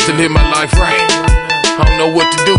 to live my life right. I don't know what to do.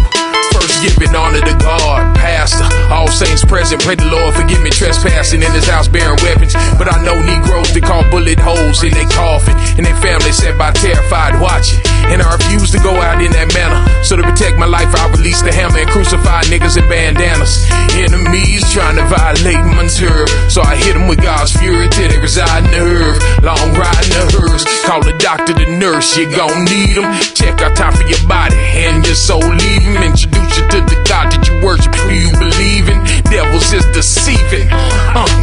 First, giving honor to God, pastor, all saints present. Pray the Lord forgive me trespassing in his house bearing weapons. But I know Negroes that call bullet holes in their coffin, and their family sat by terrified watching. And I refuse to go out in that manner. So to protect my life, I release the hammer and crucify niggas in bandanas. Enemies trying to violate my nerve, so I hit them with God's fury till they reside in the herb. Long ride in the hearse, call the doctor, the nurse, you gon' need them. Check out time for your body and your soul leaving. Introduce you to the God that you worship. Do you believe in? Devils is deceiving.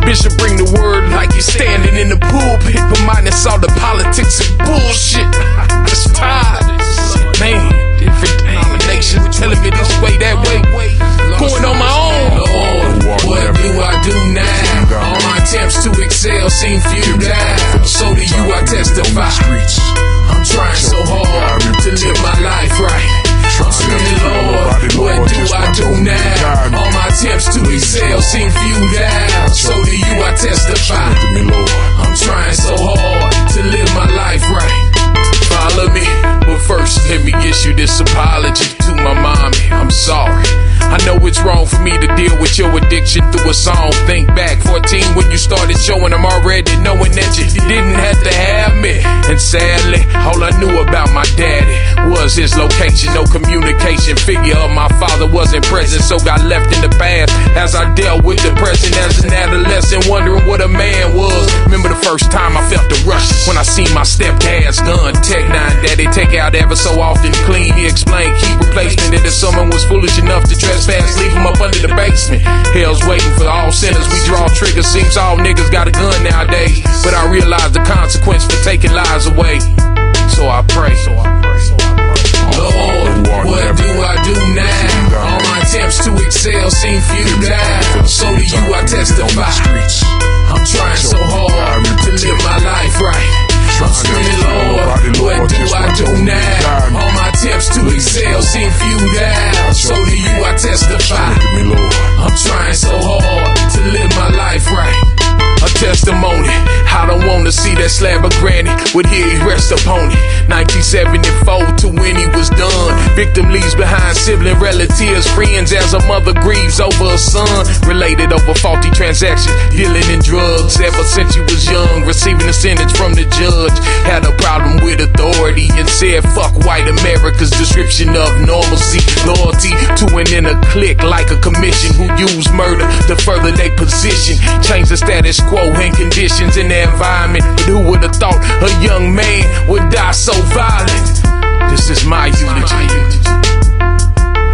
Bishop bring the word like he's standing in the pulpit, but minus all the politics and bullshit. It's tired, man. Different denominations telling me this way, that way. Going on my own. Lord, what do I do now? All my attempts to excel seem futile. So to you I testify. I'm trying so hard to live my life right. I'm screaming, Lord, what do I do now? All my attempts to excel seem futile. So to you I testify. I'm trying so hard to live my life right. Follow me, but first let me issue this apology to my mommy. I'm sorry. I know it's wrong for me to deal with your addiction through a song. Think back 14 when you started showing them already, knowing that you didn't have to have me. And sadly, all I knew about my daddy was his location. No communication, figure of my father wasn't present, so got left in the past as I dealt with depression as an adolescent, wondering what a man was. Remember the first time I felt the rush when I seen my stepdad's gun. Tech 9 daddy take out ever so often clean. He explained key replacement, and if someone was foolish enough to trespass, leave him up under the basement. Hell's waiting for all sinners. We draw triggers, seems all niggas got a gun nowadays. But I realize the consequence for taking lives away. So I pray. Lord, what do I do now? All my attempts to excel seem futile. So to you I testify. I'm trying so hard to live my life right. I'm screaming, Lord, what do I do now? All my attempts to excel seem futile. So to you I testify. I'm trying so hard to live my life right. A testimony, I don't wanna see that slab of granite with his rest upon it. 1974 to when he was done. Victim leaves behind sibling, relatives, friends as a mother grieves over a son. Related over faulty transactions, dealing in drugs. Ever since he was young, receiving a sentence from the judge. Had a problem with authority and said fuck white America's description of normalcy. Loyalty to an inner clique like a commission who use murder to further their position. Change the status quo and conditions in the environment. But who would have thought a young man would die so violent? This is my eulogy.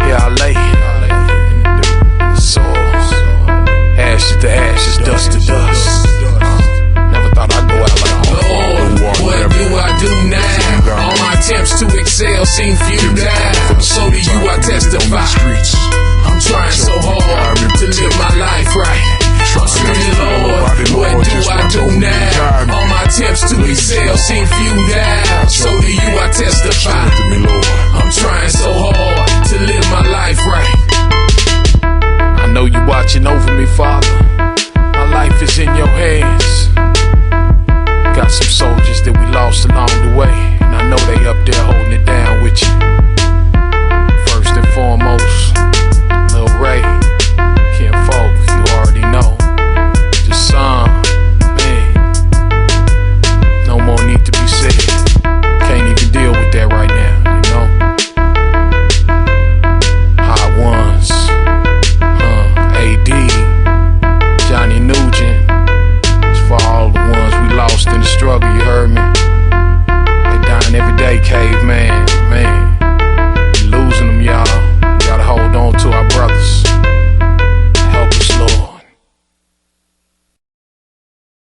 Here I lay in the soil, ashes to ashes, dust to dust. Never thought I'd go out like that. Lord, what do I do now? All my attempts to excel seem futile. So to you I testify. I'm trying so hard to live my life right. I'm screaming, Lord, what do I do now? All my attempts to excel seem futile. So to you I testify. I'm trying so hard to live my life right. I know you watching over me, Father. My life is in your hands. Got some soldiers that we lost along the way, and I know they up there holding it down with you. First and foremost, Lil Ray, Ken Folk, you already know. The song, man, no more need to be said. Can't even deal with that right now, you know. Hot Ones, AD, Johnny Nugent. It's for all the ones we lost in the struggle, you heard me. They dying every day, caveman.